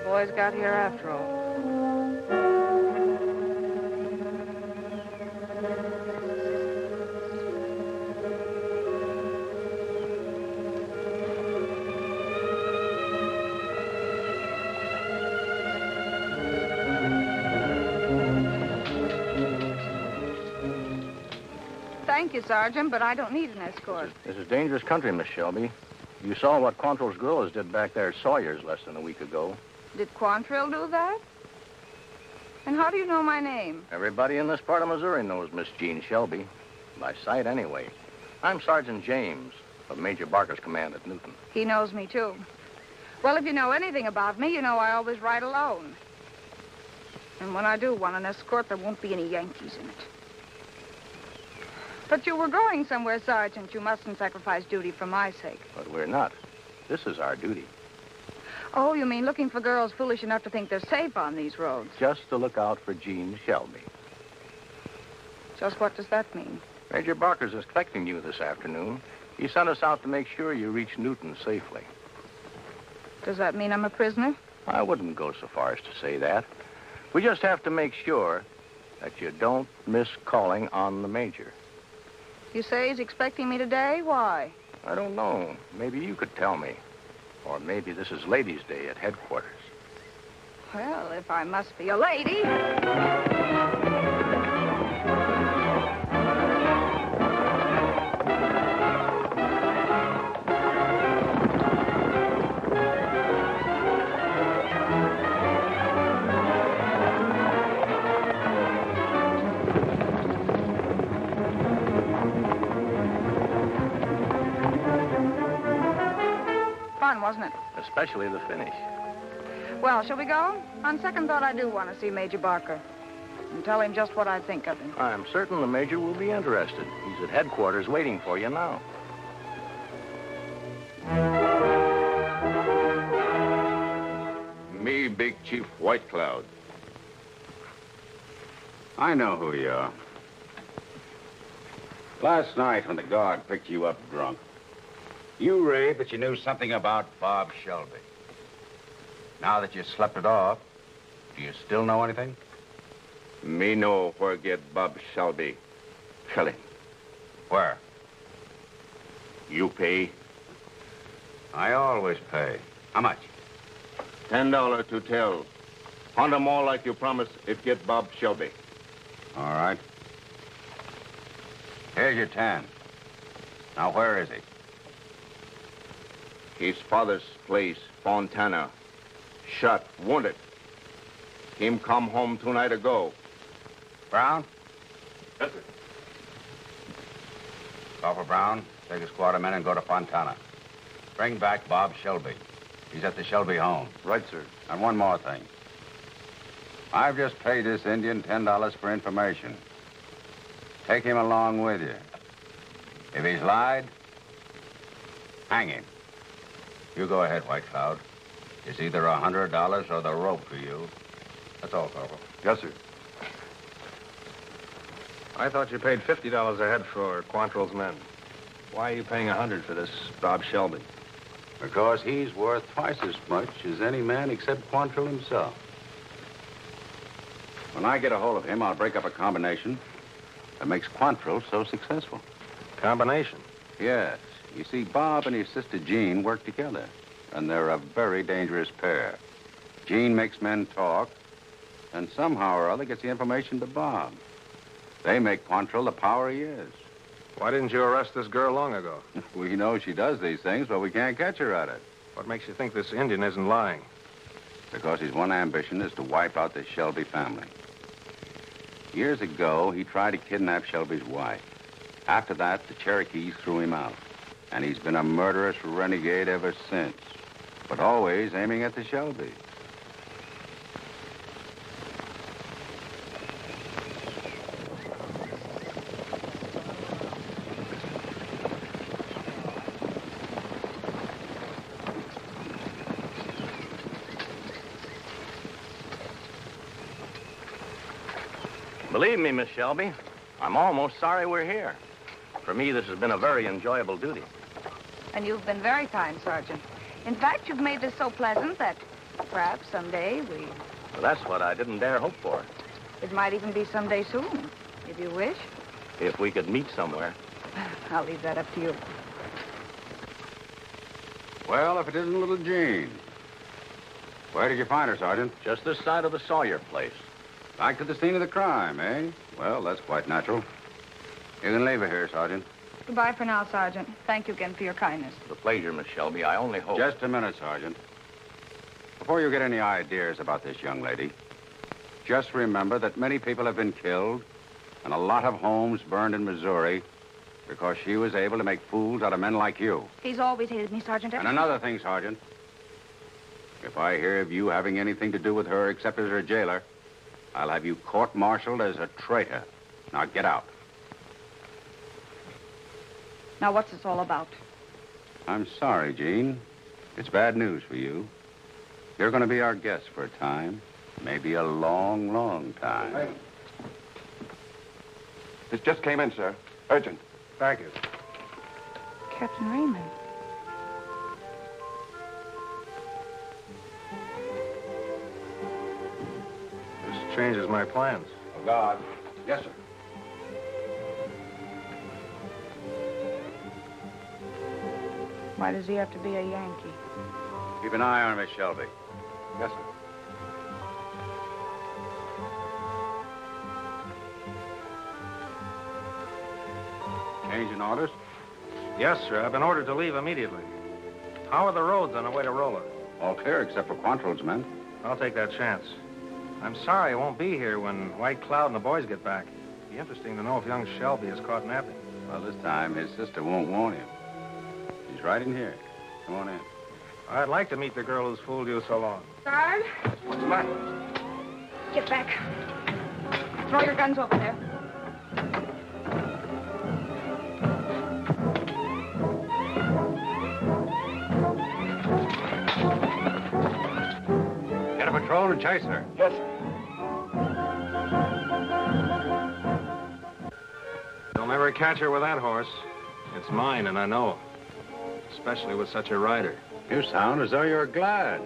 boys got here after all. Thank you, Sergeant, but I don't need an escort. This is dangerous country, Miss Shelby. You saw what Quantrill's guerrillas did back there at Sawyer's less than a week ago. Did Quantrill do that? And how do you know my name? Everybody in this part of Missouri knows Miss Jean Shelby. By sight, anyway. I'm Sergeant James of Major Barker's command at Newton. He knows me, too. Well, if you know anything about me, you know I always ride alone. And when I do want an escort, there won't be any Yankees in it. But you were going somewhere, Sergeant. You mustn't sacrifice duty for my sake. But we're not. This is our duty. Oh, you mean looking for girls foolish enough to think they're safe on these roads? Just to look out for Jean Shelby. Just what does that mean? Major Barker's expecting you this afternoon. He sent us out to make sure you reach Newton safely. Does that mean I'm a prisoner? I wouldn't go so far as to say that. We just have to make sure that you don't miss calling on the Major. You say he's expecting me today? Why? I don't know. Maybe you could tell me. Or maybe this is Ladies' Day at headquarters. Well, if I must be a lady... Wasn't it? Especially the finish. Well, shall we go? On second thought, I do want to see Major Barker and tell him just what I think of him. I'm certain the Major will be interested. He's at headquarters waiting for you now. Me, Big Chief White Cloud. I know who you are. Last night when the guard picked you up drunk, you raved that you knew something about Bob Shelby. Now that you slept it off, do you still know anything? Me know where get Bob Shelby. Kill him. Where? You pay? I always pay. How much? $10 to tell. Hunt 'em all like you promised if get Bob Shelby. All right. Here's your 10. Now, where is he? His father's place, Fontana. Shot, wounded. Him come home 2 nights ago. Brown? Yes, sir. Call for Brown, take a squad of men and go to Fontana. Bring back Bob Shelby. He's at the Shelby home. Right, sir. And one more thing. I've just paid this Indian $10 for information. Take him along with you. If he's lied, hang him. You go ahead, White Cloud. It's either $100 or the rope for you. That's all, Corporal. Yes, sir. I thought you paid $50 a head for Quantrill's men. Why are you paying $100 for this Bob Shelby? Because he's worth twice as much as any man except Quantrill himself. When I get a hold of him, I'll break up a combination that makes Quantrill so successful. Combination? Yes. You see, Bob and his sister Jean work together, and they're a very dangerous pair. Jean makes men talk, and somehow or other gets the information to Bob. They make Quantrill the power he is. Why didn't you arrest this girl long ago? We know she does these things, but we can't catch her at it. What makes you think this Indian isn't lying? Because his one ambition is to wipe out the Shelby family. Years ago, he tried to kidnap Shelby's wife. After that, the Cherokees threw him out. And he's been a murderous renegade ever since, but always aiming at the Shelby. Believe me, Miss Shelby, I'm almost sorry we're here. For me, this has been a very enjoyable duty. And you've been very kind, Sergeant. In fact, you've made this so pleasant that perhaps someday Well, that's what I didn't dare hope for. it might even be someday soon, if you wish. If we could meet somewhere. I'll leave that up to you. Well, if it isn't little Jean. Where did you find her, Sergeant? Just this side of the Sawyer place. Back to the scene of the crime, eh? Well, that's quite natural. You can leave her here, Sergeant. Goodbye for now, Sergeant. Thank you again for your kindness. The pleasure, Miss Shelby. I only hope... Just a minute, Sergeant. Before you get any ideas about this young lady, just remember that many people have been killed and a lot of homes burned in Missouri because she was able to make fools out of men like you. He's always hated me, Sergeant. And another thing, Sergeant. If I hear of you having anything to do with her except as her jailer, I'll have you court-martialed as a traitor. Now get out. Now, what's this all about? I'm sorry, Jean. It's bad news for you. You're going to be our guest for a time. Maybe a long, long time. Hey. This just came in, sir. Urgent. Thank you. Captain Raymond. This changes my plans. Oh, God. Yes, sir. Why does he have to be a Yankee? Keep an eye on her, Miss Shelby. Yes, sir. Changing orders? Yes, sir. I've been ordered to leave immediately. How are the roads on the way to Rolla? All clear except for Quantrill's men. I'll take that chance. I'm sorry I won't be here when White Cloud and the boys get back. It'd be interesting to know if young Shelby is caught napping. Well, this time his sister won't warn him. She's right in here. Come on in. I'd like to meet the girl who's fooled you so long. Sarge, What's the matter? get back. Throw your guns over there. Get a patrol and chase her. Yes, sir. You'll never catch her with that horse. It's mine, and I know. Especially with such a rider. You sound as though you're glad.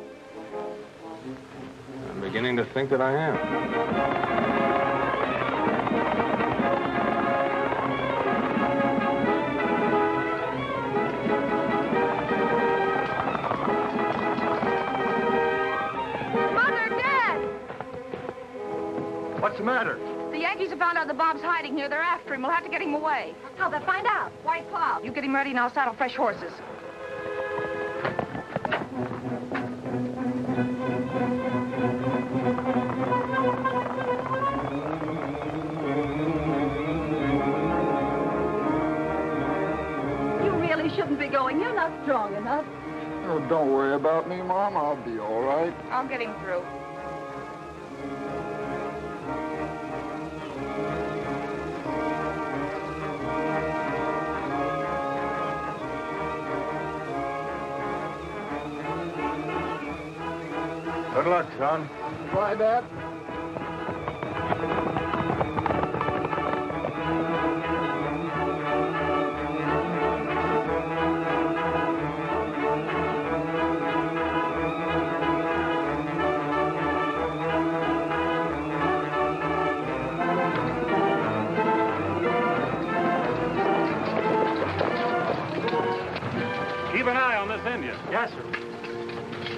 I'm beginning to think that I am. Mother, Dad! What's the matter? The Yankees have found out that Bob's hiding here. They're after him. We'll have to get him away. How'll they find out? White Cloud. You get him ready and I'll saddle fresh horses. You really shouldn't be going. You're not strong enough. Oh, don't worry about me, Mom. I'll be all right. I'll get him through. Good luck, son. Try that. Keep an eye on this Indian. Yes, sir.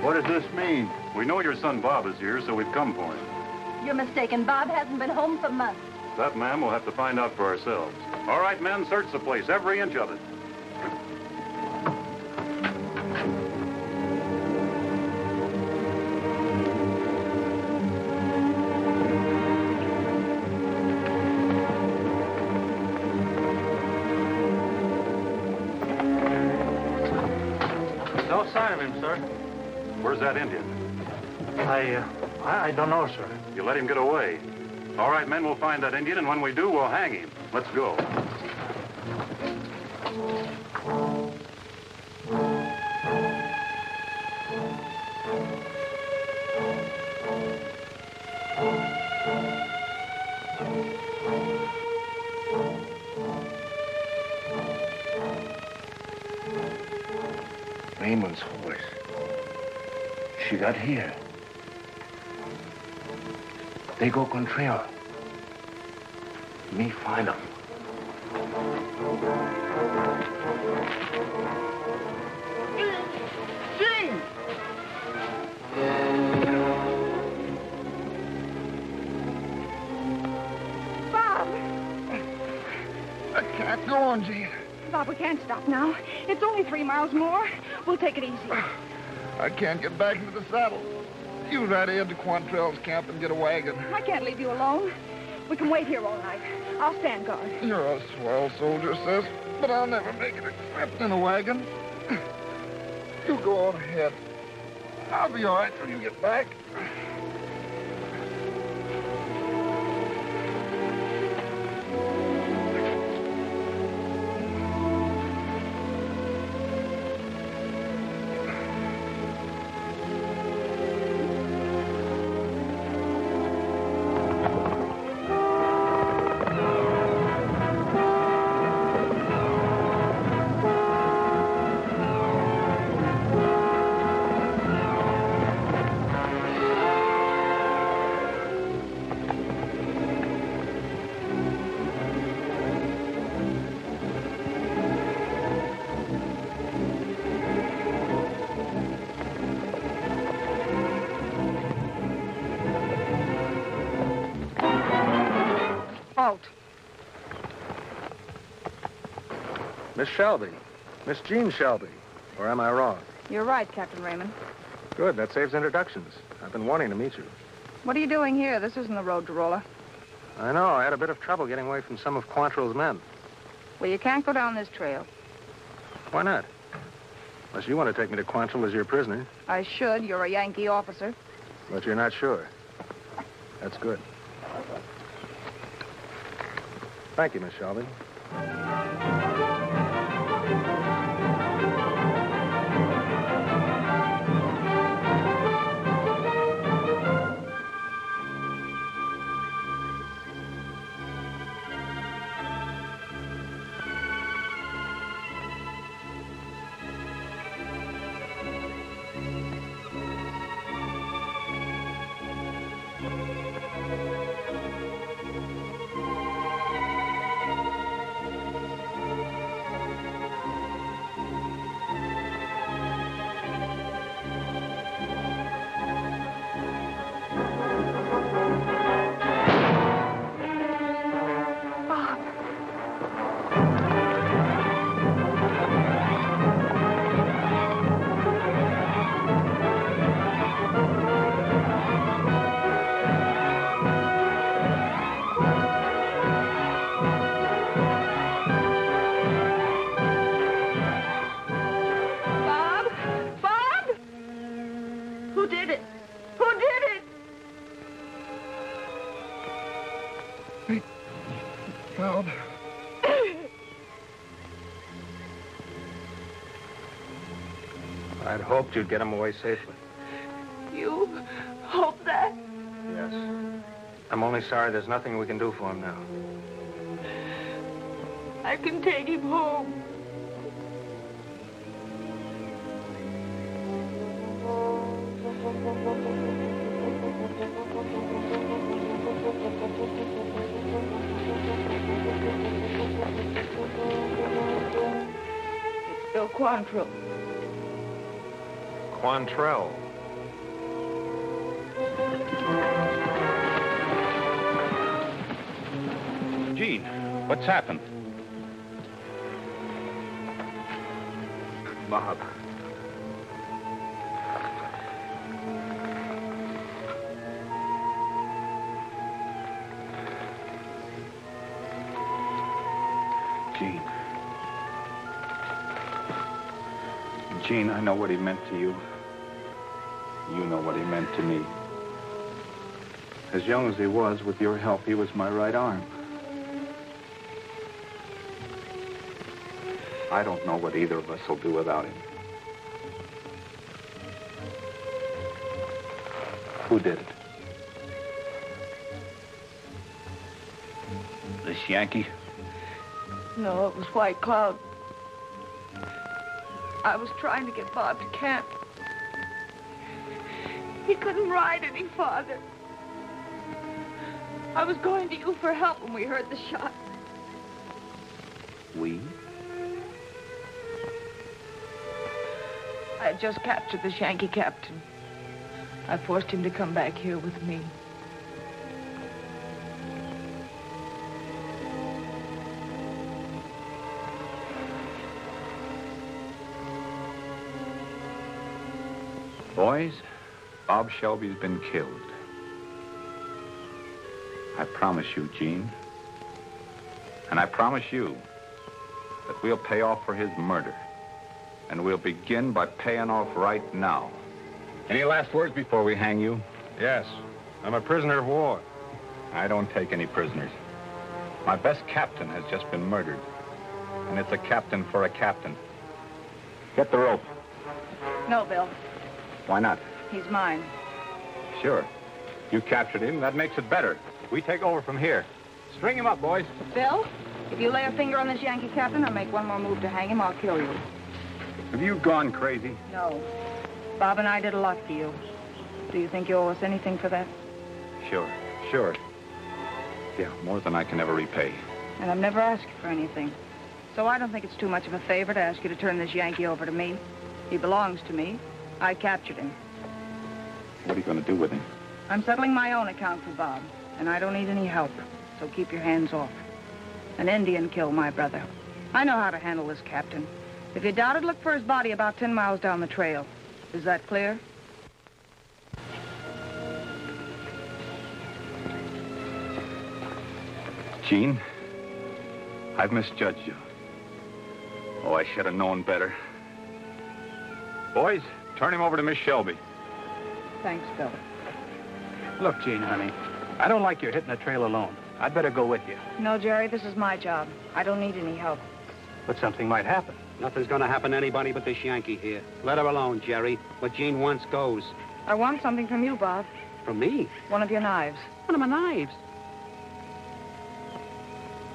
What does this mean? We know your son Bob is here, so we've come for him. You're mistaken. Bob hasn't been home for months. That, ma'am, we'll have to find out for ourselves. All right, men, search the place, every inch of it. No sign of him, sir. Where's that Indian? I don't know, sir. You let him get away. All right, men, we'll find that Indian, and when we do, we'll hang him. Let's go. Raymond's horse. She got here. They go contrail. Me find them. Gene! Bob! I can't go on, Gene. Bob, we can't stop now. It's only 3 miles more. We'll take it easy. I can't get back into the saddle. You ride ahead to Quantrell's camp and get a wagon. I can't leave you alone. We can wait here all night. I'll stand guard. You're a swell soldier, sis, but I'll never make it except in a wagon. You go on ahead. I'll be all right when you get back. Halt. Miss Shelby. Miss Jean Shelby. Or am I wrong? You're right, Captain Raymond. Good, that saves introductions. I've been wanting to meet you. What are you doing here? This isn't the road to Rolla. I know, I had a bit of trouble getting away from some of Quantrell's men. Well, you can't go down this trail. Why not? Unless you want to take me to Quantrell as your prisoner. I should. You're a Yankee officer. But you're not sure. That's good. Thank you, Miss Shelby. I'd hoped you'd get him away safely. You hope that? Yes. I'm only sorry there's nothing we can do for him now. I can take him home. It's still Quantrell. Quantrell. Gene, what's happened? Bob. Gene. Gene, I know what he meant to you. You know what he meant to me. As young as he was, with your help, he was my right arm. I don't know what either of us will do without him. Who did it? This Yankee? No, it was White Cloud. I was trying to get Bob to camp. He couldn't ride any farther. I was going to you for help when we heard the shot. We? I had just captured the Yankee captain. I forced him to come back here with me. Boys, Bob Shelby's been killed. I promise you, Gene, and I promise you that we'll pay off for his murder. And we'll begin by paying off right now. Any last words before we hang you? Yes. I'm a prisoner of war. I don't take any prisoners. My best captain has just been murdered. And it's a captain for a captain. Get the rope. No, Bill. Why not? He's mine. Sure. You captured him, that makes it better. We take over from here. String him up, boys. Bill, if you lay a finger on this Yankee captain or make one more move to hang him, I'll kill you. Have you gone crazy? No. Bob and I did a lot for you. Do you think you owe us anything for that? Sure. Yeah, more than I can ever repay. And I've never asked you for anything. So I don't think it's too much of a favor to ask you to turn this Yankee over to me. He belongs to me. I captured him. What are you going to do with him? I'm settling my own account for Bob, and I don't need any help, so keep your hands off. An Indian killed my brother. I know how to handle this captain. If you doubt it, look for his body about 10 miles down the trail. Is that clear? Gene, I've misjudged you. Oh, I should have known better. Boys, turn him over to Miss Shelby. Thanks, Bill. Look, Gene, honey, I don't like you hitting the trail alone. I'd better go with you. No, Jerry, this is my job. I don't need any help. But something might happen. Nothing's gonna happen to anybody but this Yankee here. Let her alone, Jerry. What Gene wants goes. I want something from you, Bob. From me? One of your knives. One of my knives?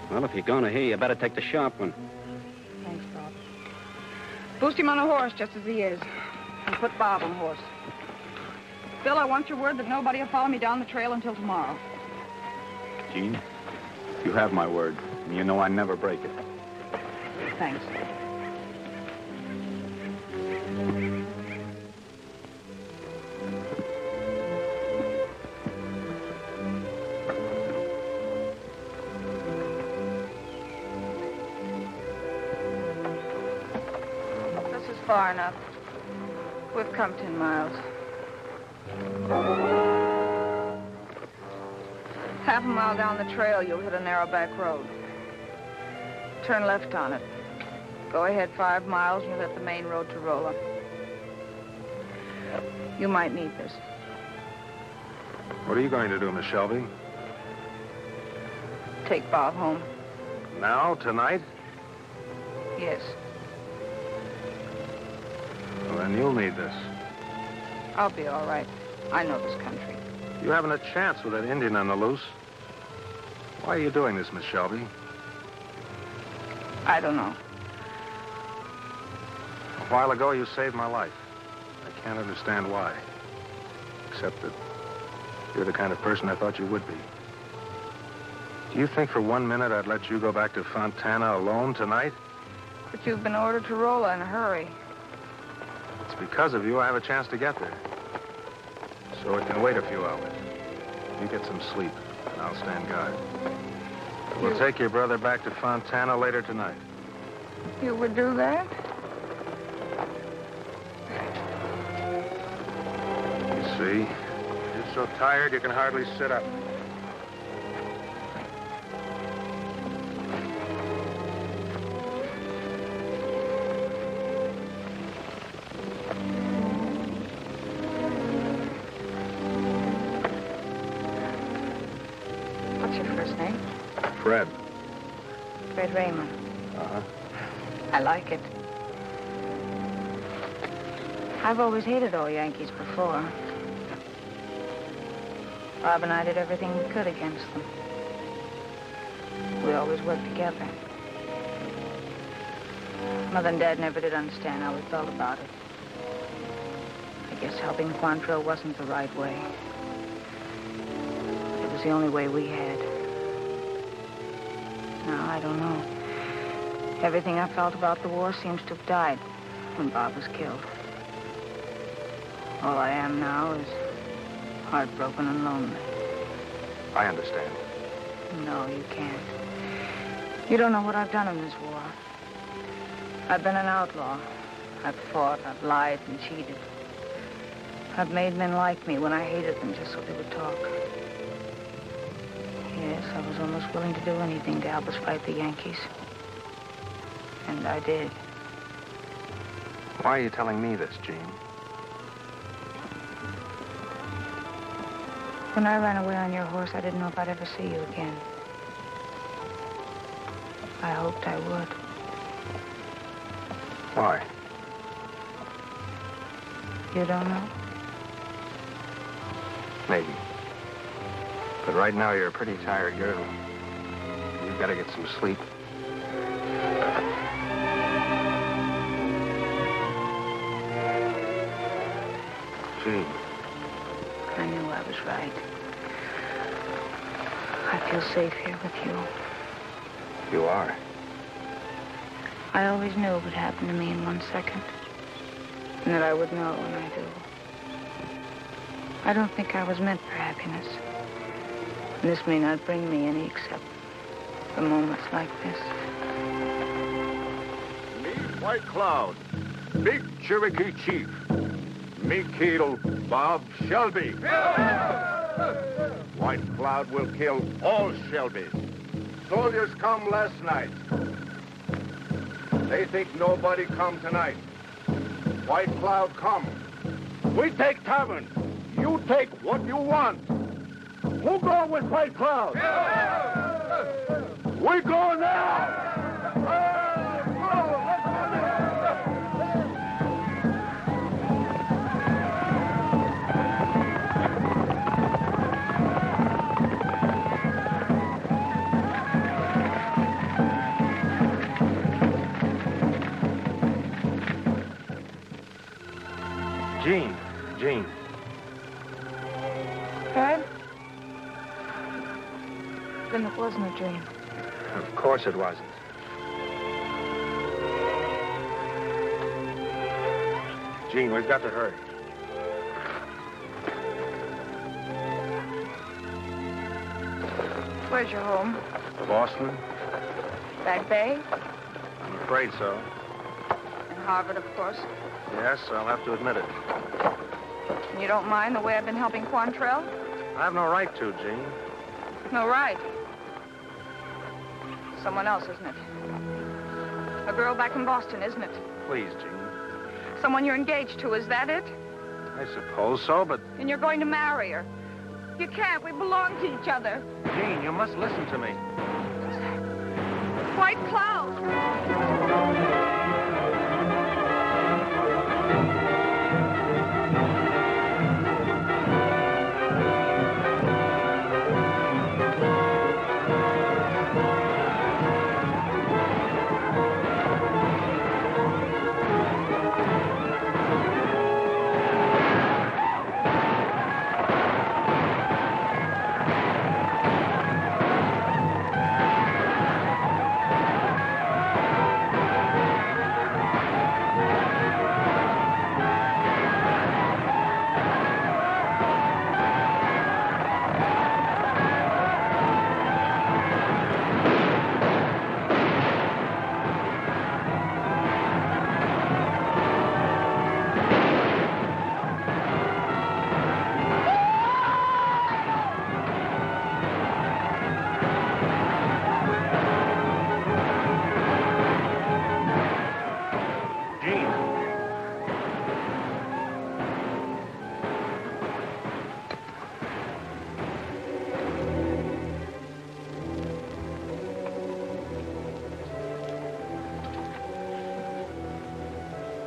Well, if you're gonna here, you better take the sharp one. Thanks, Bob. Boost him on a horse just as he is. And put Bob on the horse. Bill, I want your word that nobody will follow me down the trail until tomorrow. Gene, you have my word, and you know I never break it. Thanks. This is far enough. We've come 10 miles. Half a mile down the trail, you'll hit a narrow back road. Turn left on it. Go ahead 5 miles, and you'll hit the main road to Rolla. You might need this. What are you going to do, Miss Shelby? Take Bob home. Now? Tonight? Yes. Well, then you'll need this. I'll be all right. I know this country. You haven't a chance with that Indian on the loose. Why are you doing this, Miss Shelby? I don't know. A while ago, you saved my life. I can't understand why. Except that you're the kind of person I thought you would be. Do you think for 1 minute I'd let you go back to Fontana alone tonight? But you've been ordered to Rolla in a hurry. It's because of you I have a chance to get there. So it can wait a few hours. You get some sleep, and I'll stand guard. We'll take your brother back to Fontana later tonight. You would do that? You see, you're so tired you can hardly sit up. What's your first name? Fred. Fred Raymond. Uh-huh. I like it. I've always hated all Yankees before. Bob and I did everything we could against them. We always worked together. Mother and Dad never did understand how we felt about it. I guess helping Quantrill wasn't the right way. It was the only way we had. Now, I don't know. Everything I felt about the war seems to have died when Bob was killed. All I am now is heartbroken and lonely. I understand. No, you can't. You don't know what I've done in this war. I've been an outlaw. I've fought, I've lied and cheated. I've made men like me when I hated them just so they would talk. Yes, I was almost willing to do anything to help us fight the Yankees. And I did. Why are you telling me this, Jean? When I ran away on your horse, I didn't know if I'd ever see you again. I hoped I would. Why? You don't know? Maybe. But right now, you're a pretty tired girl. You've got to get some sleep. Gee. I knew I was right. I feel safe here with you. You are. I always knew it would happen to me in 1 second. And that I would know when I do. I don't think I was meant for happiness. And this may not bring me any except for moments like this. Me, White Cloud, big Cherokee chief. Me kill Bob Shelby. White Cloud will kill all Shelbys. Soldiers come last night. They think nobody come tonight. White Cloud come. We take tavern. You take what you want. Who go with White Cloud? We go now! Jean. Fred? Then it wasn't a dream. Of course it wasn't. Jean, we've got to hurry. Where's your home? Boston? Back Bay? I'm afraid so. And Harvard, of course. Yes, I'll have to admit it. And you don't mind the way I've been helping Quantrill? I have no right to, Jean. No right. Someone else, isn't it? A girl back in Boston, isn't it? Please, Jean. Someone you're engaged to, is that it? I suppose so, but... And you're going to marry her. You can't. We belong to each other. Jean, you must listen to me. White Cloud!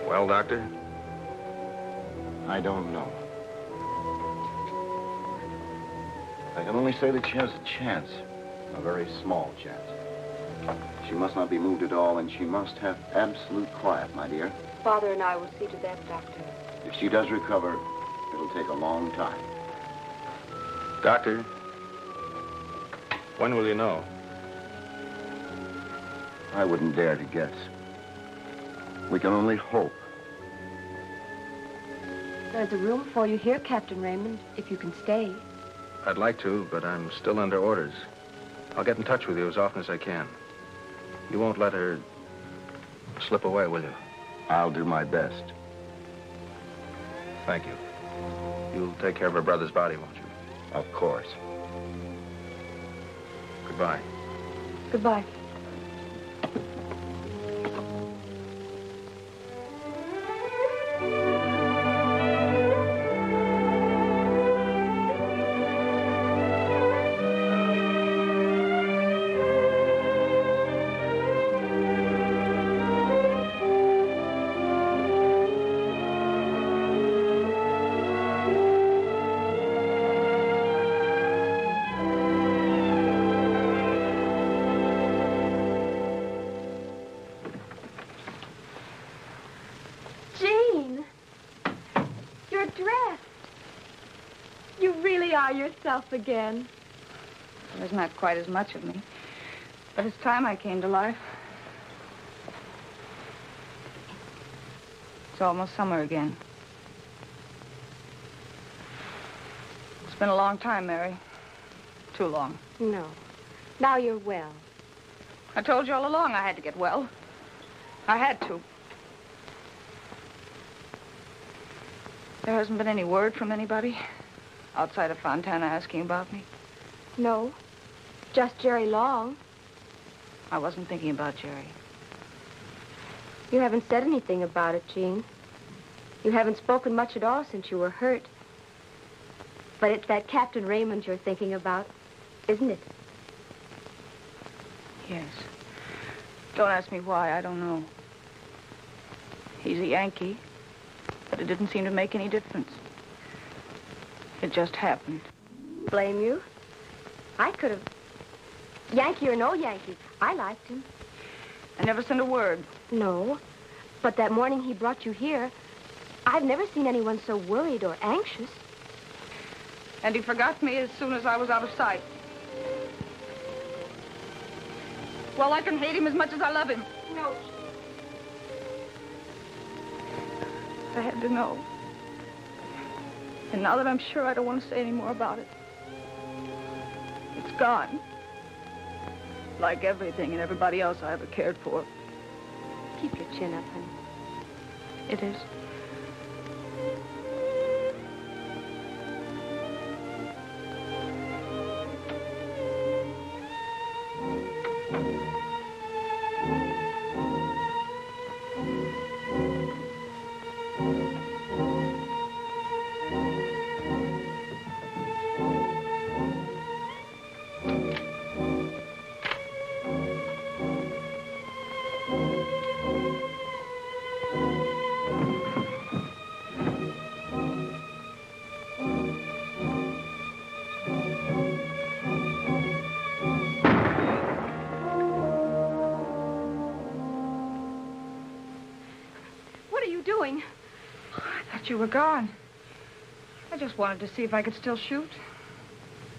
Well, Doctor? I don't know. I can only say that she has a chance. A very small chance. She must not be moved at all, and she must have absolute quiet, my dear. Father and I will see to that, Doctor. If she does recover, it'll take a long time. Doctor, when will you know? I wouldn't dare to guess. We can only hope. There's a room for you here, Captain Raymond, if you can stay. I'd like to, but I'm still under orders. I'll get in touch with you as often as I can. You won't let her slip away, will you? I'll do my best. Thank you. You'll take care of her brother's body, won't you? Of course. Goodbye. Goodbye. Yourself again. There's not quite as much of me, but it's time I came to life. It's almost summer again. It's been a long time, Mary. Too long. No. Now you're well. I told you all along I had to get well. I had to. There hasn't been any word from anybody outside of Fontana asking about me? No, just Jerry Long. I wasn't thinking about Jerry. You haven't said anything about it, Jean. You haven't spoken much at all since you were hurt. But it's that Captain Raymond you're thinking about, isn't it? Yes. Don't ask me why, I don't know. He's a Yankee, but it didn't seem to make any difference. It just happened. Blame you? I could have. Yankee or no Yankee, I liked him. I never sent a word. No, but that morning he brought you here, I've never seen anyone so worried or anxious. And he forgot me as soon as I was out of sight. Well, I can hate him as much as I love him. No. I had to know. And now that I'm sure, I don't want to say any more about it. It's gone. Like everything and everybody else I ever cared for. Keep your chin up, honey. It is. You were gone. I just wanted to see if I could still shoot.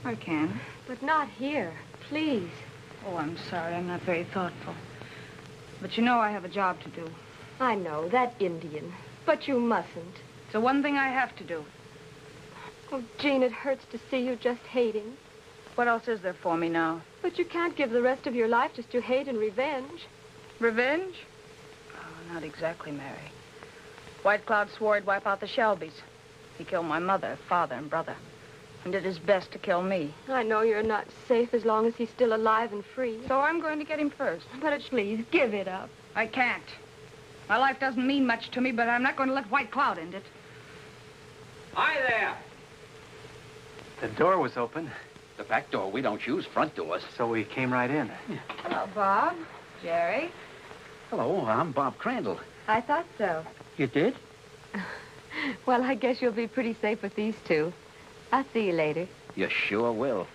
I can. But not here, please. Oh, I'm sorry. I'm not very thoughtful. But you know I have a job to do. I know, that Indian. But you mustn't. It's the one thing I have to do. Oh, Jean, it hurts to see you just hating. What else is there for me now? But you can't give the rest of your life just to hate and revenge. Revenge? Oh, not exactly, Mary. White Cloud swore he'd wipe out the Shelbys. He killed my mother, father, and brother, and did his best to kill me. I know you're not safe as long as he's still alive and free. So I'm going to get him first. But please, give it up. I can't. My life doesn't mean much to me, but I'm not going to let White Cloud end it. Hi there. The door was open, The back door we don't use, front doors. so we came right in. Hello, Bob. Jerry. Hello, I'm Bob Crandall. I thought so. You did? Well, I guess you'll be pretty safe with these two. I'll see you later. You sure will.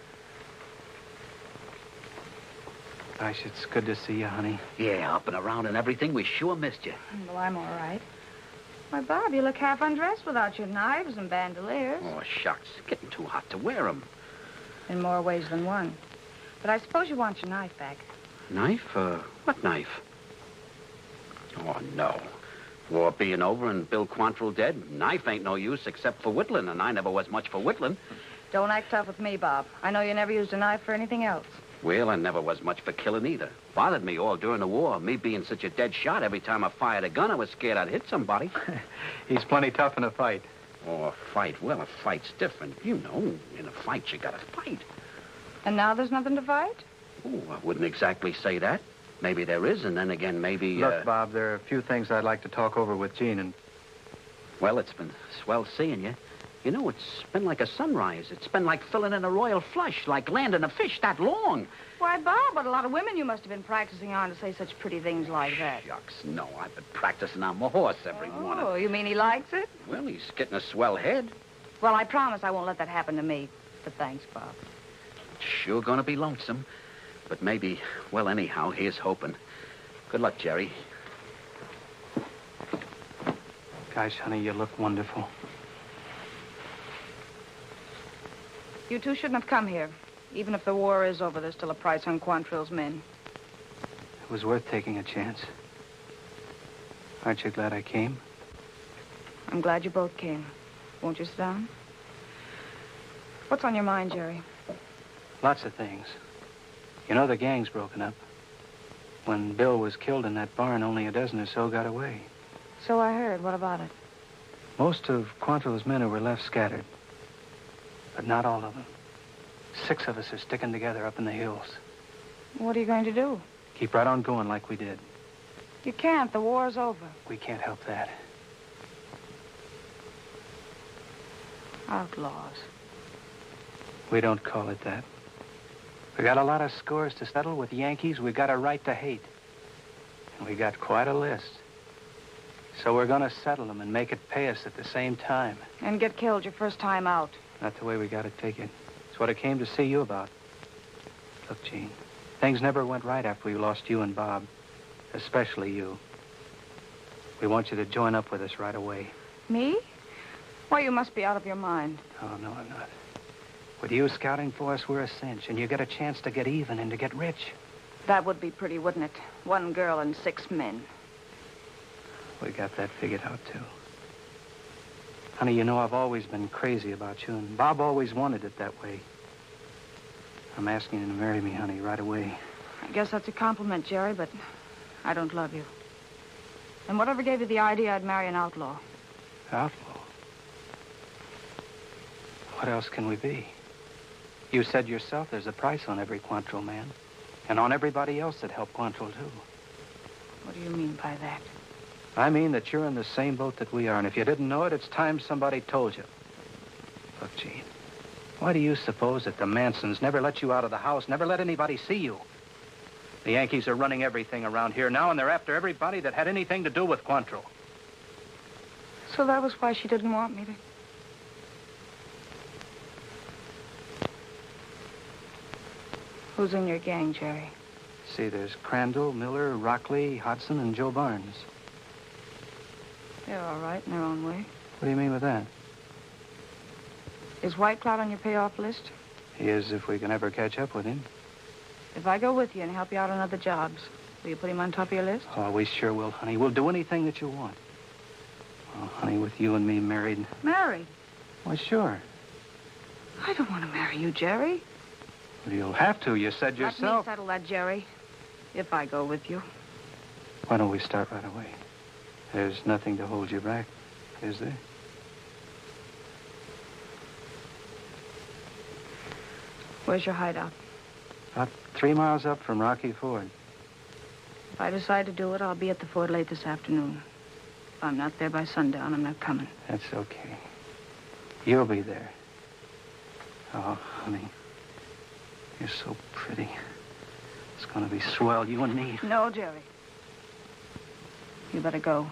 Gosh, it's good to see you, honey. Yeah, up and around and everything. We sure missed you. Well, I'm all right. Why, Bob, you look half undressed without your knives and bandoliers. Oh, shucks. It's getting too hot to wear them. In more ways than one. But I suppose you want your knife back. Knife? What knife? Oh, no. War being over and Bill Quantrill dead, knife ain't no use except for whittling, and I never was much for whittling. Don't act tough with me, Bob. I know you never used a knife for anything else. Well, I never was much for killing either. Bothered me all during the war. Me being such a dead shot, every time I fired a gun, I was scared I'd hit somebody. He's plenty tough in a fight. Oh, a fight. Well, a fight's different. You know, in a fight, you gotta fight. And now there's nothing to fight? Oh, I wouldn't exactly say that. Maybe there is, and then again, maybe... Look, Bob, there are a few things I'd like to talk over with Jean, and... Well, it's been swell seeing you. You know, it's been like a sunrise. It's been like filling in a royal flush, like landing a fish that long. Why, Bob, what a lot of women you must have been practicing on to say such pretty things like that. Shucks, no, I've been practicing on my horse every morning. Oh, you mean he likes it? Well, he's getting a swell head. Well, I promise I won't let that happen to me. But thanks, Bob. It's sure gonna be lonesome. But maybe, well, anyhow, here's hoping. Good luck, Jerry. Gosh, honey, you look wonderful. You two shouldn't have come here. Even if the war is over, there's still a price on Quantrill's men. It was worth taking a chance. Aren't you glad I came? I'm glad you both came. Won't you sit down? What's on your mind, Jerry? Lots of things. You know, the gang's broken up. When Bill was killed in that barn, only a dozen or so got away. So I heard. What about it? Most of Quantrill's men who were left scattered. But not all of them. 6 of us are sticking together up in the hills. What are you going to do? Keep right on going like we did. You can't. The war's over. We can't help that. Outlaws. We don't call it that. We got a lot of scores to settle with Yankees we got a right to hate. And we got quite a list. So we're gonna settle them and make it pay us at the same time. And get killed your first time out. Not the way we gotta take it. It's what I came to see you about. Look, Jean, things never went right after we lost you and Bob. Especially you. We want you to join up with us right away. Me? Why, you must be out of your mind. Oh, no, I'm not. With you scouting for us, we're a cinch, and you get a chance to get even and to get rich. That would be pretty, wouldn't it? 1 girl and 6 men. We got that figured out, too. Honey, you know I've always been crazy about you, and Bob always wanted it that way. I'm asking you to marry me, honey, right away. I guess that's a compliment, Jerry, but I don't love you. And whatever gave you the idea I'd marry an outlaw? Outlaw? What else can we be? You said yourself there's a price on every Quantrill man, and on everybody else that helped Quantrill, too. What do you mean by that? I mean that you're in the same boat that we are, and if you didn't know it, it's time somebody told you. Look, Jean, why do you suppose that the Mansons never let you out of the house, never let anybody see you? The Yankees are running everything around here now, and they're after everybody that had anything to do with Quantrill. So that was why she didn't want me to... Who's in your gang, Jerry? See, there's Crandall, Miller, Rockley, Hodson, and Joe Barnes. They're all right in their own way. What do you mean with that? Is White Cloud on your payoff list? He is, if we can ever catch up with him. If I go with you and help you out on other jobs, will you put him on top of your list? Oh, we sure will, honey. We'll do anything that you want. Oh, honey, with you and me married... Married? Why, sure. I don't want to marry you, Jerry. Well, you'll have to. You said yourself... Let me settle that, Jerry. If I go with you. Why don't we start right away? There's nothing to hold you back, is there? Where's your hideout? About 3 miles up from Rocky Ford. If I decide to do it, I'll be at the fort late this afternoon. If I'm not there by sundown, I'm not coming. That's okay. You'll be there. Oh, honey. You're so pretty. It's gonna be swell, you and me. No, Jerry. You better go.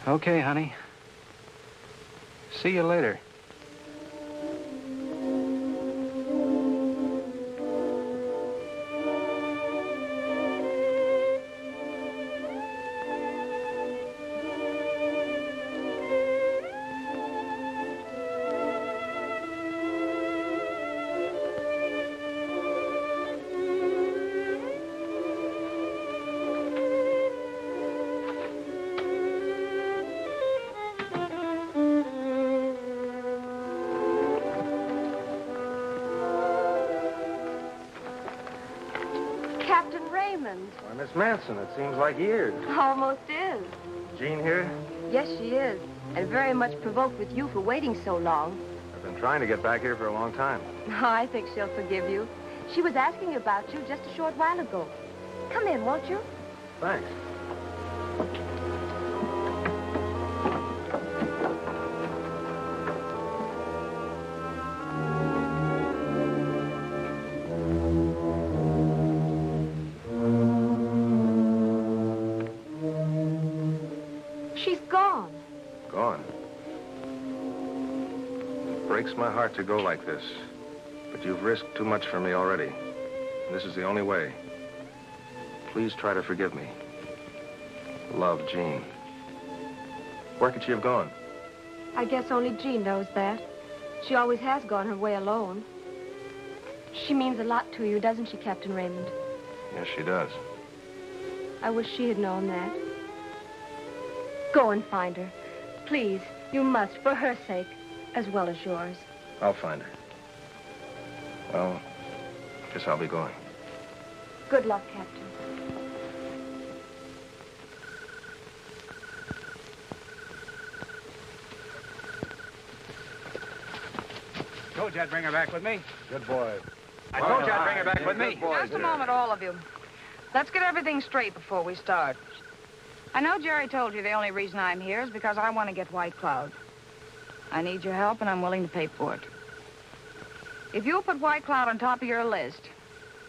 Okay, honey. See you later. Raymond. Why, Miss Manson, it seems like years. Almost is. Jean here? Yes, she is. And very much provoked with you for waiting so long. I've been trying to get back here for a long time. Oh, I think she'll forgive you. She was asking about you just a short while ago. Come in, won't you? Thanks. She's gone. Gone. It breaks my heart to go like this. But you've risked too much for me already. And this is the only way. Please try to forgive me. Love, Jean. Where could she have gone? I guess only Jean knows that. She always has gone her way alone. She means a lot to you, doesn't she, Captain Raymond? Yes, she does. I wish she had known that. Go and find her. Please, you must, for her sake, as well as yours. I'll find her. Well, guess I'll be going. Good luck, Captain. Told you I'd bring her back with me. Good boy. I told you I'd bring her back with me. Just a moment, all of you. Let's get everything straight before we start. I know Jerry told you the only reason I'm here is because I want to get White Cloud. I need your help, and I'm willing to pay for it. If you'll put White Cloud on top of your list,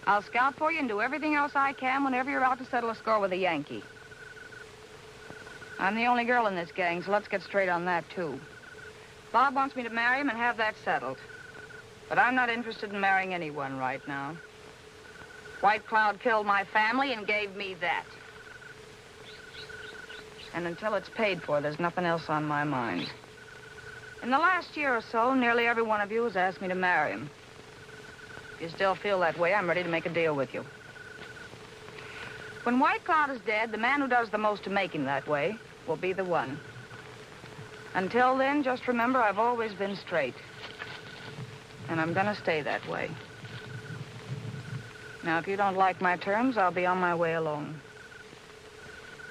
I'll scout for you and do everything else I can whenever you're out to settle a score with a Yankee. I'm the only girl in this gang, so let's get straight on that, too. Bob wants me to marry him and have that settled. But I'm not interested in marrying anyone right now. White Cloud killed my family and gave me that. And until it's paid for, there's nothing else on my mind. In the last year or so, nearly every one of you has asked me to marry him. If you still feel that way, I'm ready to make a deal with you. When White Cloud is dead, the man who does the most to make him that way will be the one. Until then, just remember I've always been straight. And I'm gonna stay that way. Now, if you don't like my terms, I'll be on my way alone.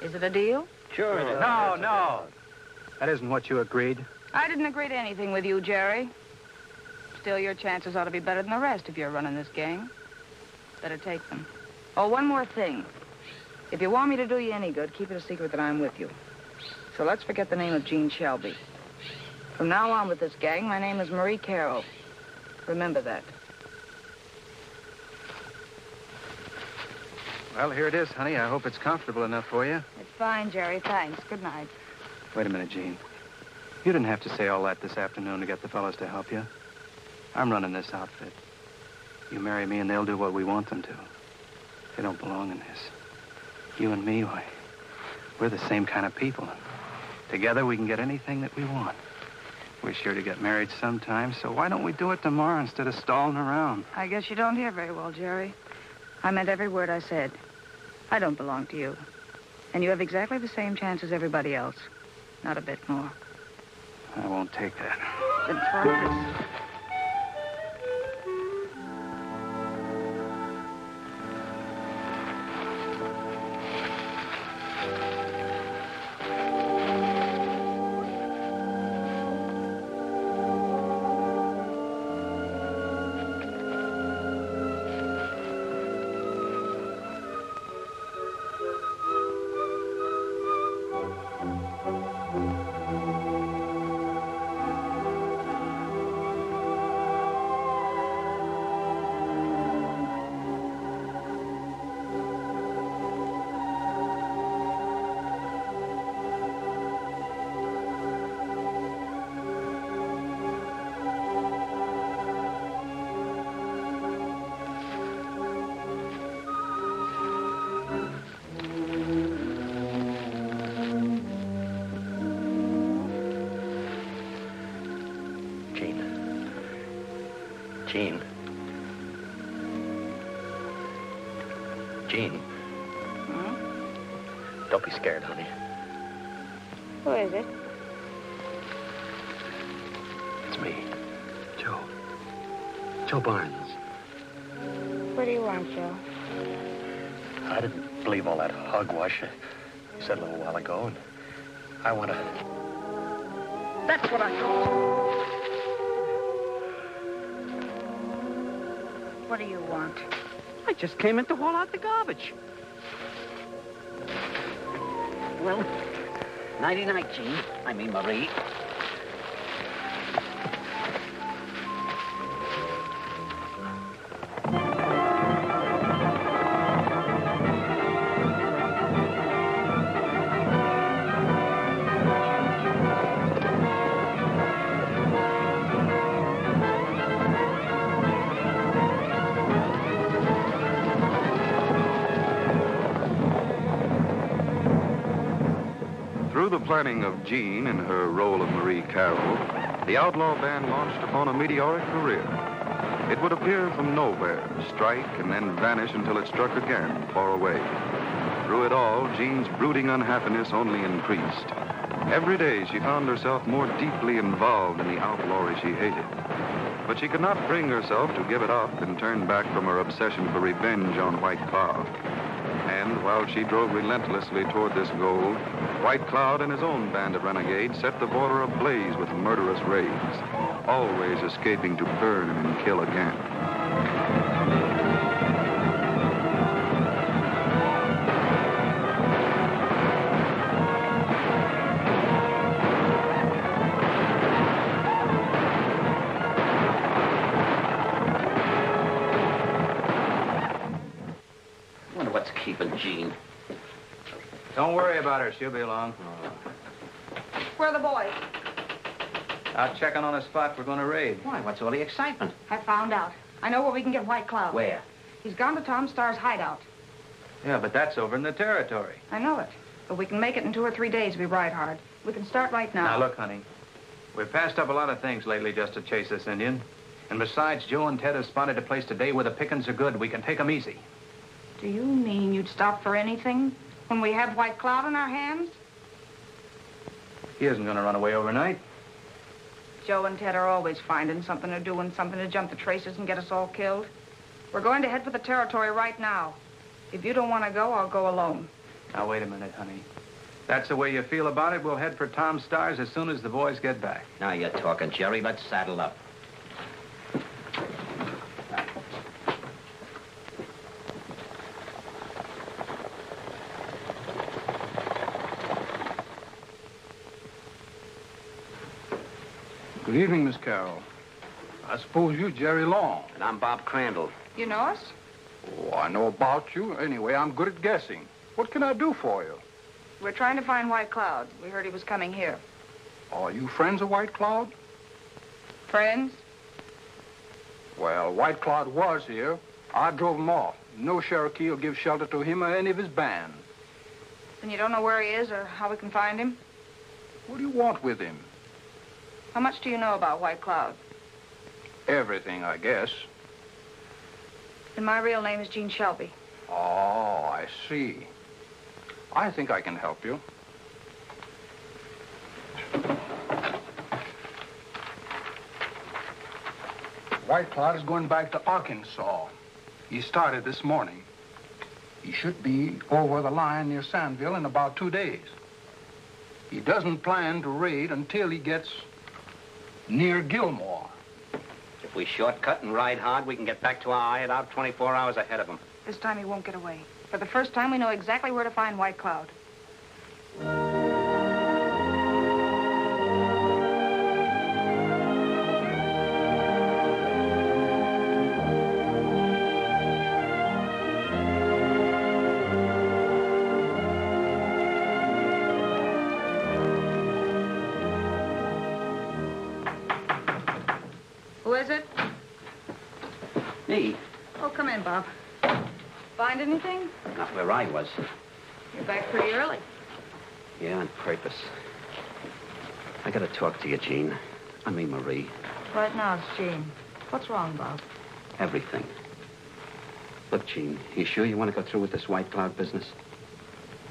Is it a deal? Sure it is. No. That isn't what you agreed. I didn't agree to anything with you, Jerry. Still, your chances ought to be better than the rest if you're running this gang. Better take them. Oh, one more thing. If you want me to do you any good, keep it a secret that I'm with you. So let's forget the name of Jean Shelby. From now on with this gang, my name is Marie Carroll. Remember that. Well, here it is, honey. I hope it's comfortable enough for you. It's fine, Jerry. Thanks. Good night. Wait a minute, Jean. You didn't have to say all that this afternoon to get the fellows to help you. I'm running this outfit. You marry me and they'll do what we want them to. They don't belong in this. You and me, why, we're the same kind of people. Together we can get anything that we want. We're sure to get married sometime, so why don't we do it tomorrow instead of stalling around? I guess you don't hear very well, Jerry. I meant every word I said. I don't belong to you. And you have exactly the same chance as everybody else. Not a bit more. I won't take that. Then try this. Jean. Jean. Hmm? Don't be scared, honey. Who is it? It's me. Joe Barnes. What do you want, Joe? I didn't believe all that hogwash you said a little while ago, and I want to... That's what I thought. What do you want? I just came in to haul out the garbage. Well, nighty-night, Jean. I mean, Marie. Through the planning of Jean in her role of Marie Carroll, the outlaw band launched upon a meteoric career. It would appear from nowhere, strike, and then vanish until it struck again, far away. Through it all, Jean's brooding unhappiness only increased. Every day, she found herself more deeply involved in the outlawry she hated. But she could not bring herself to give it up and turn back from her obsession for revenge on White Cloud. And while she drove relentlessly toward this goal, White Cloud and his own band of renegades set the border ablaze with murderous raids, always escaping to burn and kill again. I wonder what's keeping Jean. Don't worry about her. She'll be along. Where are the boys? Out checking on a spot we're going to raid. Why, what's all the excitement? I found out. I know where we can get White Cloud. Where? He's gone to Tom Starr's hideout. Yeah, but that's over in the territory. I know it. But we can make it in 2 or 3 days if we ride hard. We can start right now. Now, look, honey. We've passed up a lot of things lately just to chase this Indian. And besides, Joe and Ted have spotted a place today where the pickings are good. We can take them easy. Do you mean you'd stop for anything when we have White Cloud in our hands? He isn't going to run away overnight. Joe and Ted are always finding something to do and something to jump the traces and get us all killed. We're going to head for the territory right now. If you don't want to go, I'll go alone. Now, wait a minute, honey. That's the way you feel about it, we'll head for Tom Starr's as soon as the boys get back. Now you're talking, Jerry. Let's saddle up. Good evening, Miss Carroll. I suppose you're Jerry Long. And I'm Bob Crandall. You know us? Oh, I know about you. Anyway, I'm good at guessing. What can I do for you? We're trying to find White Cloud. We heard he was coming here. Are you friends of White Cloud? Friends? Well, White Cloud was here. I drove him off. No Cherokee will give shelter to him or any of his band. Then you don't know where he is or how we can find him? What do you want with him? How much do you know about White Cloud? Everything, I guess. And my real name is Jean Shelby. Oh, I see. I think I can help you. White Cloud is going back to Arkansas. He started this morning. He should be over the line near Sandville in about 2 days. He doesn't plan to raid until he gets near Gilmore. If we shortcut and ride hard, we can get back to our hideout 24 hours ahead of him. This time he won't get away. For the first time, we know exactly where to find White Cloud. Who is it? Me? Oh, come in, Bob. Find anything? Not where I was. You're back pretty early. Yeah, on purpose. I gotta talk to you, Jean. I mean, Marie. Right now, it's Jean. What's wrong, Bob? Everything. Look, Jean, you sure you want to go through with this White Cloud business?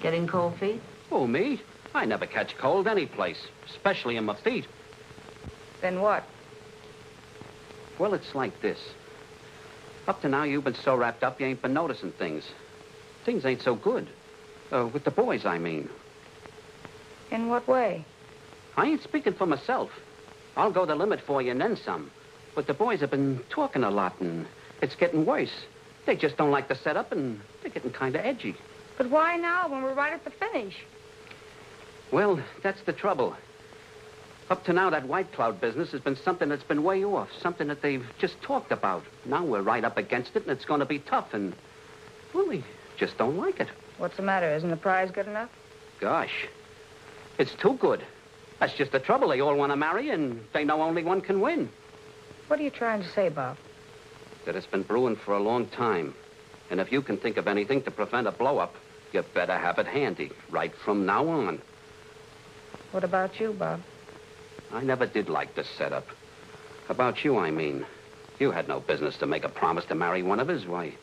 Getting cold feet? Oh, me? I never catch cold any place, especially in my feet. Then what? Well, it's like this. Up to now, you've been so wrapped up, you ain't been noticing things. things ain't so good. With the boys, I mean. In what way? I ain't speaking for myself. I'll go the limit for you and then some. But the boys have been talking a lot, and it's getting worse. They just don't like the setup, and they're getting kind of edgy. But why now, when we're right at the finish? Well, that's the trouble. Up to now, that White Cloud business has been something that's been way off, something that they've just talked about. Now we're right up against it, and it's going to be tough, and, well, we just don't like it. What's the matter? Isn't the prize good enough? Gosh, it's too good. That's just the trouble. They all want to marry, and they know only one can win. What are you trying to say, Bob? That it's been brewing for a long time. And if you can think of anything to prevent a blow-up, you better have it handy, right from now on. What about you, Bob? I never did like this setup. About you, I mean. You had no business to make a promise to marry one of his. Why,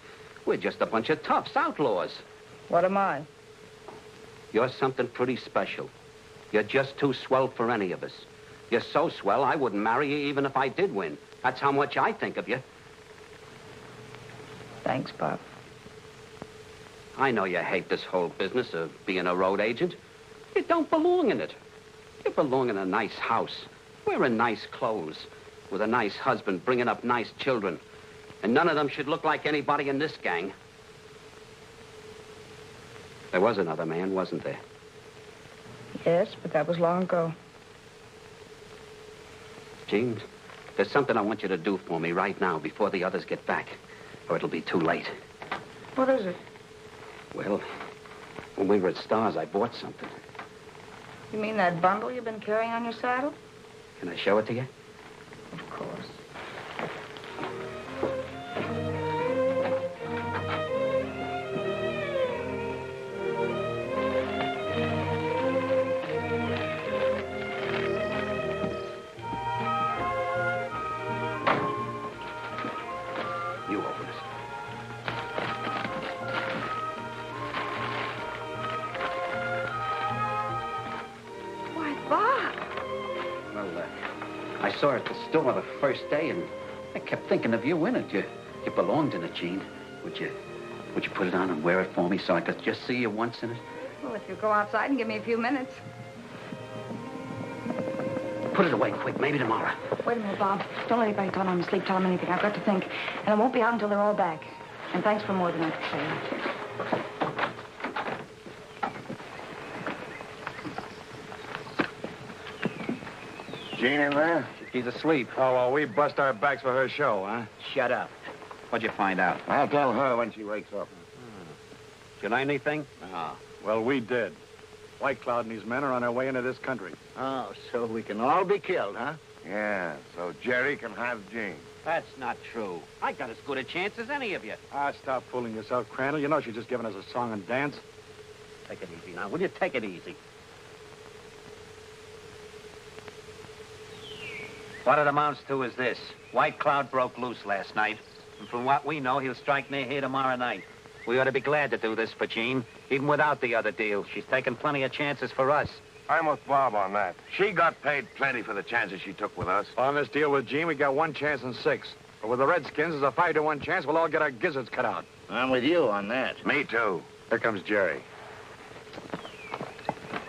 we're just a bunch of toughs, outlaws. What am I? You're something pretty special. You're just too swell for any of us. You're so swell, I wouldn't marry you even if I did win. That's how much I think of you. Thanks, Bob. I know you hate this whole business of being a road agent. You don't belong in it. You belong in a nice house, wearing nice clothes, with a nice husband, bringing up nice children. And none of them should look like anybody in this gang. There was another man, wasn't there? Yes, but that was long ago. Jean, there's something I want you to do for me right now before the others get back, or it'll be too late. What is it? Well, when we were at Stars, I bought something. You mean that bundle you've been carrying on your saddle? Can I show it to you? Of course. You open it. Why, Bob! Well, I saw her at the store the first day, and I kept thinking of you in it. You belonged in it, Jean. Would you put it on and wear it for me so I could just see you once in it? Well, if you go outside and give me a few minutes. Put it away quick, maybe tomorrow. Wait a minute, Bob. Don't let anybody tell him I'm asleep. Tell him anything. I've got to think. And I won't be out until they're all back. And thanks for more than I could say. Jean in there? She's asleep. Oh, well, we bust our backs for her show, huh? Shut up. What'd you find out? I'll tell her when she wakes up. Did you learn anything? Well, we did. White Cloud and his men are on their way into this country. Oh, so we can all be killed, huh? Yeah, so Jerry can have Jean. That's not true. I got as good a chance as any of you. Stop fooling yourself, Crandall. You know she's just giving us a song and dance. Take it easy now. Will you take it easy? What it amounts to is this. White Cloud broke loose last night. And from what we know, he'll strike near here tomorrow night. We ought to be glad to do this for Jean, even without the other deal. She's taken plenty of chances for us. I'm with Bob on that. She got paid plenty for the chances she took with us. On this deal with Jean, we got 1 chance in 6. But with the Redskins, there's a 5 to 1 chance we'll all get our gizzards cut out. I'm with you on that. Me too. Here comes Jerry.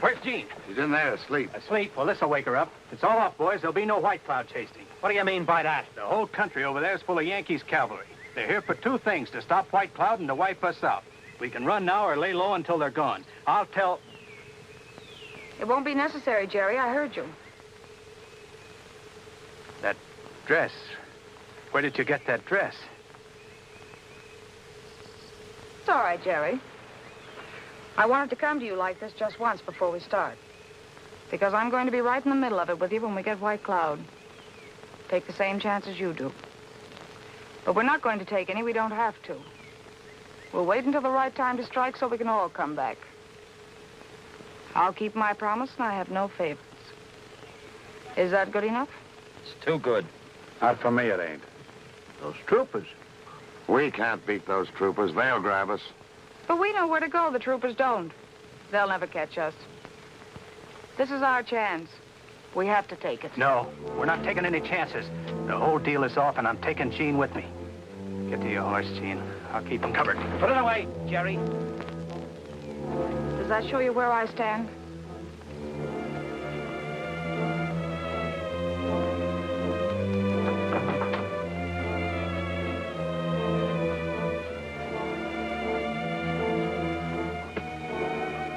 Where's Jean? She's in there asleep. Asleep? Well, this'll wake her up. It's all off, boys. There'll be no White Cloud chasing. What do you mean by that? The whole country over there is full of Yankees cavalry. They're here for 2 things, to stop White Cloud and to wipe us out. We can run now or lay low until they're gone. I'll tell... It won't be necessary, Jerry. I heard you. That dress. Where did you get that dress? It's all right, Jerry. I wanted to come to you like this just once before we start. Because I'm going to be right in the middle of it with you when we get White Cloud. Take the same chances you do. But we're not going to take any. We don't have to. We'll wait until the right time to strike so we can all come back. I'll keep my promise, and I have no favorites. Is that good enough? It's too good. Not for me, it ain't. Those troopers. We can't beat those troopers. They'll grab us. But we know where to go. The troopers don't. They'll never catch us. This is our chance. We have to take it. No, we're not taking any chances. The whole deal is off, and I'm taking Jean with me. Get to your horse, Jean. I'll keep him covered. Put it away, Jerry. Does that show you where I stand?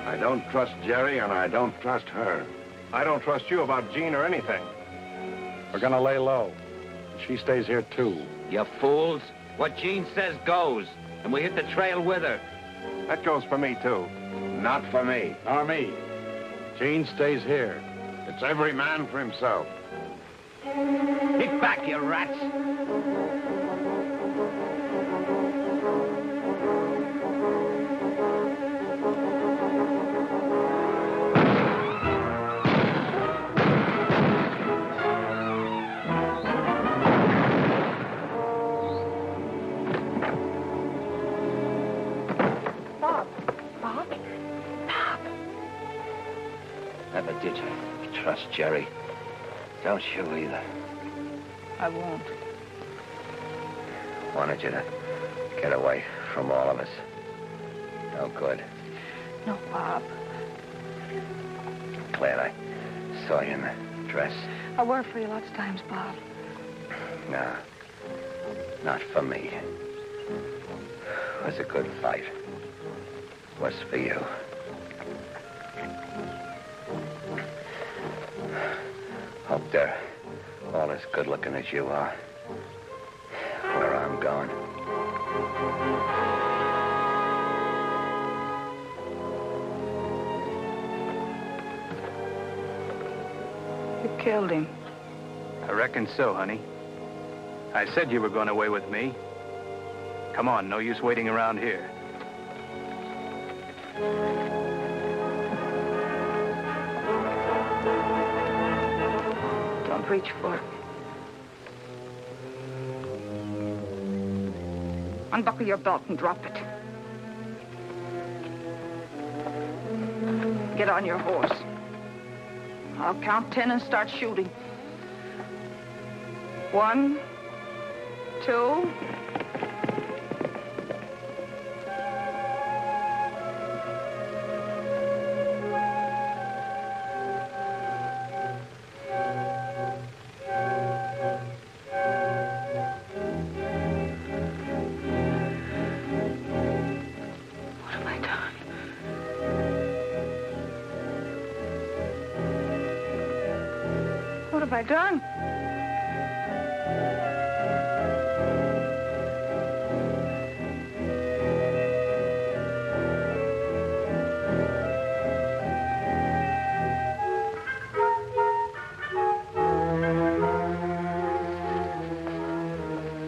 I don't trust Jerry, and I don't trust her. I don't trust you about Jean or anything. We're gonna lay low. She stays here, too. You fools. What Jean says goes. And we hit the trail with her. That goes for me, too. Not for me. Nor me. Jean stays here. It's every man for himself. Get back, you rats. Never did you trust Jerry. Don't you either. I won't. Wanted you to get away from all of us. No good. No, Bob. Glad I saw you in the dress. I worked for you lots of times, Bob. No, not for me. It was a good fight. It was for you. Hope they're all as good looking as you are. Where I'm going. You killed him. I reckon so, honey. I said you were going away with me. Come on, no use waiting around here. Don't reach for it. Unbuckle your belt and drop it. Get on your horse. I'll count 10 and start shooting. 1, 2... What have I done?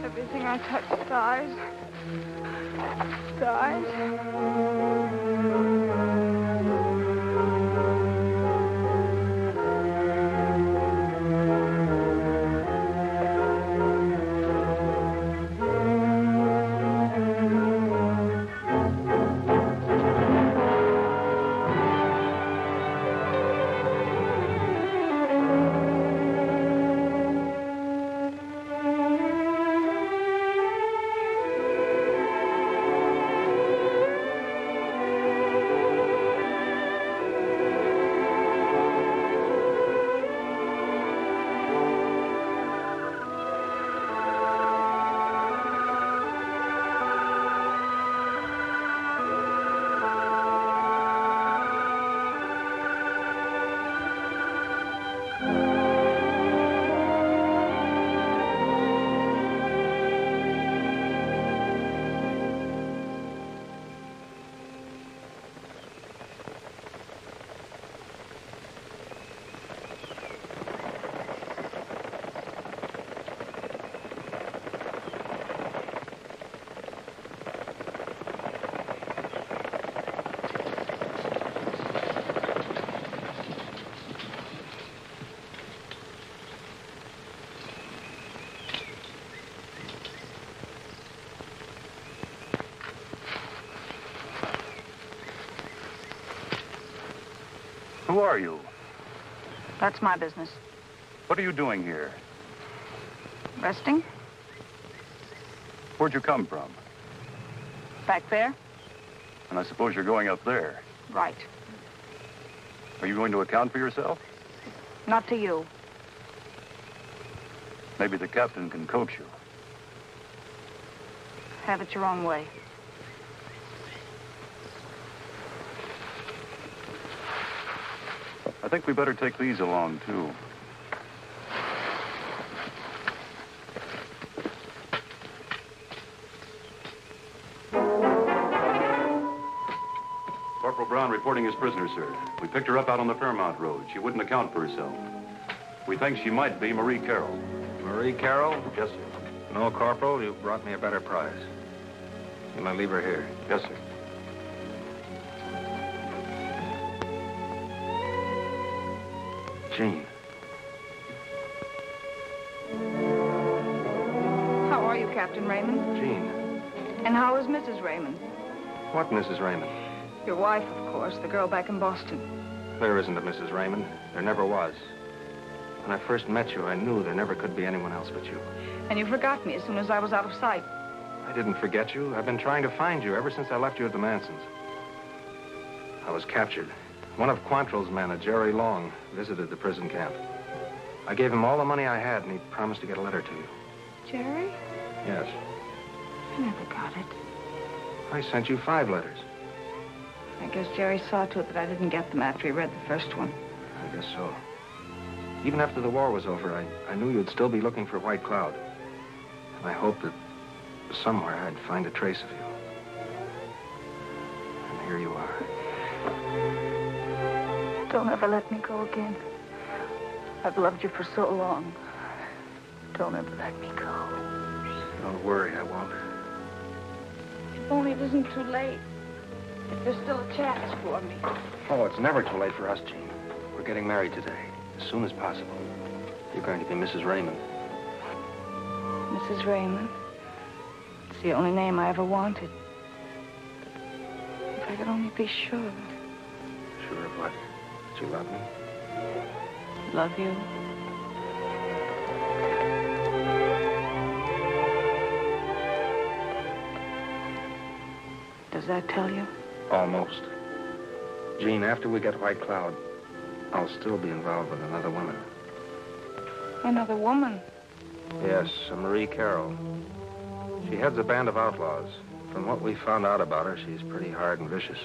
Everything I touch dies. Who are you? That's my business. What are you doing here? Resting? Where'd you come from? Back there? And I suppose you're going up there. Right. Are you going to account for yourself? Not to you. Maybe the captain can coax you. Have it your own way. I think we better take these along, too. Corporal Brown reporting his prisoner, sir. We picked her up out on the Fairmount Road. She wouldn't account for herself. We think she might be Marie Carroll. Marie Carroll? Yes, sir. No, Corporal, you brought me a better prize. You might leave her here. Yes, sir. Jean. How are you, Captain Raymond? Jean. And how is Mrs. Raymond? What Mrs. Raymond? Your wife, of course, the girl back in Boston. There isn't a Mrs. Raymond. There never was. When I first met you, I knew there never could be anyone else but you. And you forgot me as soon as I was out of sight. I didn't forget you. I've been trying to find you ever since I left you at the Mansons. I was captured. One of Quantrill's men, a Jerry Long, visited the prison camp. I gave him all the money I had, and he promised to get a letter to you. Jerry? Yes. I never got it. I sent you 5 letters. I guess Jerry saw to it that I didn't get them after he read the first one. I guess so. Even after the war was over, I knew you'd still be looking for White Cloud. And I hoped that somewhere I'd find a trace of you. And here you are. Don't ever let me go again. I've loved you for so long. Don't ever let me go. Don't worry, I won't. If only it isn't too late. If there's still a chance for me. Oh, it's never too late for us, Jean. We're getting married today, as soon as possible. You're going to be Mrs. Raymond. Mrs. Raymond? It's the only name I ever wanted. If I could only be sure. Sure of what? That you love me? Love you? Does that tell you? Almost. Jean, after we get White Cloud, I'll still be involved with another woman. Another woman? Yes, a Marie Carroll. She heads a band of outlaws. From what we found out about her, she's pretty hard and vicious.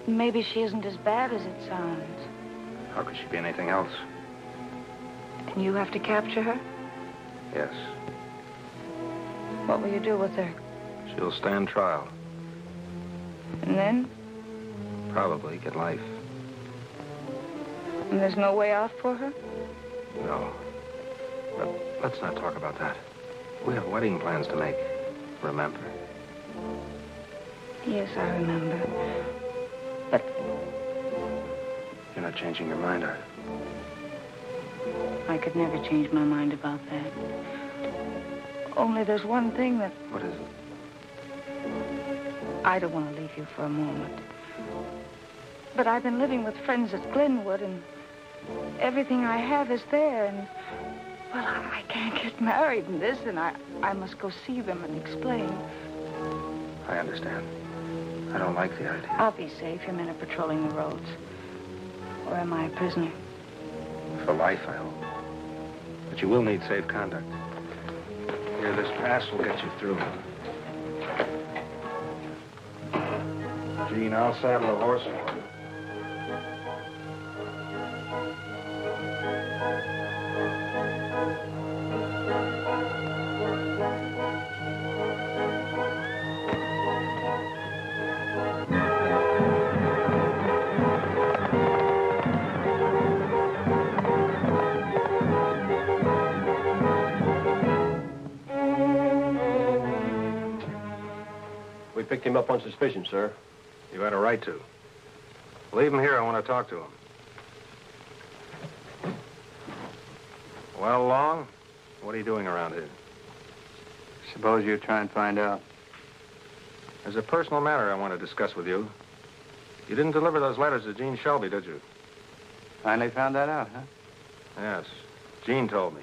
Maybe she isn't as bad as it sounds. How could she be anything else? And you have to capture her? Yes. What will you do with her? She'll stand trial. And then? Probably get life. And there's no way out for her? No. But let's not talk about that. We have wedding plans to make. Remember? Yes, I remember. But you're not changing your mind, are you? I could never change my mind about that. Only there's one thing that... What is it? I don't want to leave you for a moment. But I've been living with friends at Glenwood, and everything I have is there, and... Well, I can't get married in this, and I must go see them and explain. I understand. I don't like the idea. I'll be safe. Your men are patrolling the roads. Or am I a prisoner? For life, I hope. But you will need safe conduct. Here, this pass will get you through. Jean, I'll saddle a horse for you. We picked him up on suspicion, sir. You had a right to. Leave him here. I want to talk to him. Well, Long, what are you doing around here? Suppose you try and find out. There's a personal matter I want to discuss with you. You didn't deliver those letters to Jean Shelby, did you? Finally found that out, huh? Yes. Jean told me.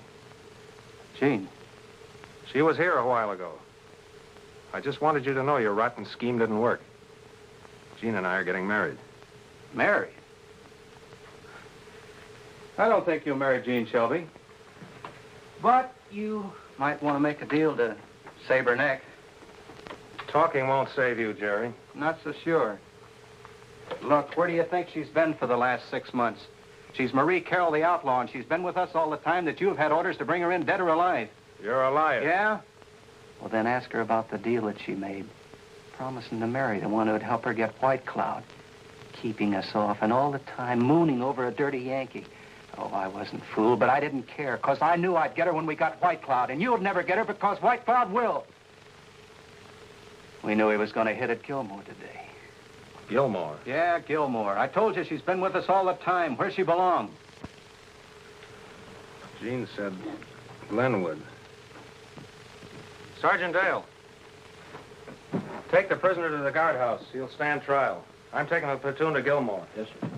Jean? She was here a while ago. I just wanted you to know your rotten scheme didn't work. Jean and I are getting married. Married? I don't think you'll marry Jean Shelby. But you might want to make a deal to save her neck. Talking won't save you, Jerry. Not so sure. Look, where do you think she's been for the last 6 months? She's Marie Carroll, the outlaw, and she's been with us all the time that you've had orders to bring her in dead or alive. You're a liar. Yeah? Well, then ask her about the deal that she made. Promising to marry the one who would help her get White Cloud. Keeping us off, and all the time mooning over a dirty Yankee. Oh, I wasn't fooled, but I didn't care, because I knew I'd get her when we got White Cloud, and you'd never get her because White Cloud will. We knew he was going to hit at Gilmore today. Gilmore? Yeah, Gilmore. I told you she's been with us all the time, where she belongs. Jean said Glenwood. Sergeant Dale. Take the prisoner to the guardhouse. He'll stand trial. I'm taking the platoon to Gilmore. Yes, sir.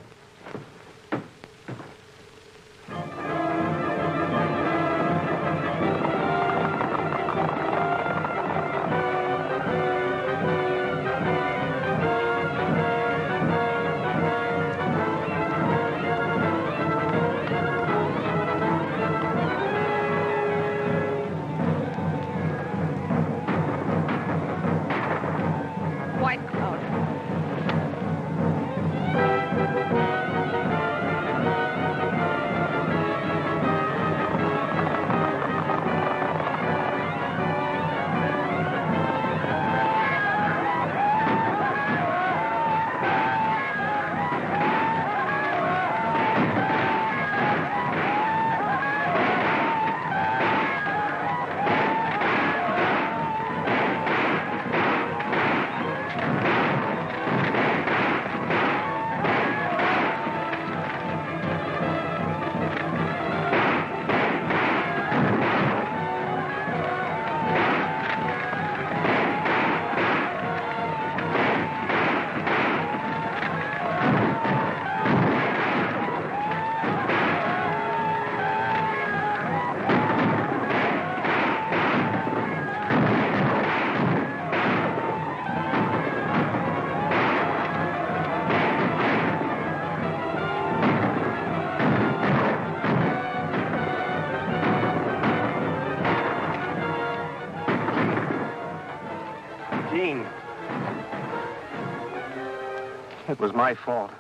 It was my fault.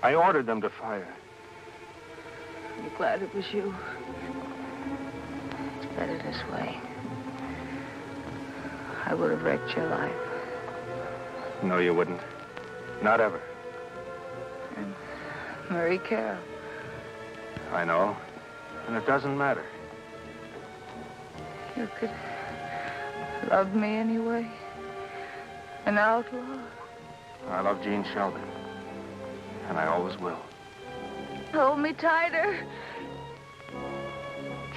I ordered them to fire. I'm glad it was you. It's better this way. I would have wrecked your life. No, you wouldn't. Not ever. And Marie Carroll. I know. And it doesn't matter. You could love me anyway. An outlaw. I love Jean Shelby. And I always will. Hold me tighter.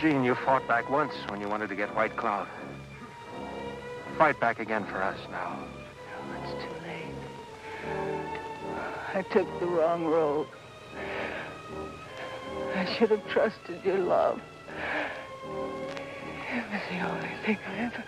Jean, you fought back once when you wanted to get White Cloud. Fight back again for us now. Oh, it's too late. I took the wrong road. I should have trusted your love. It was the only thing I ever...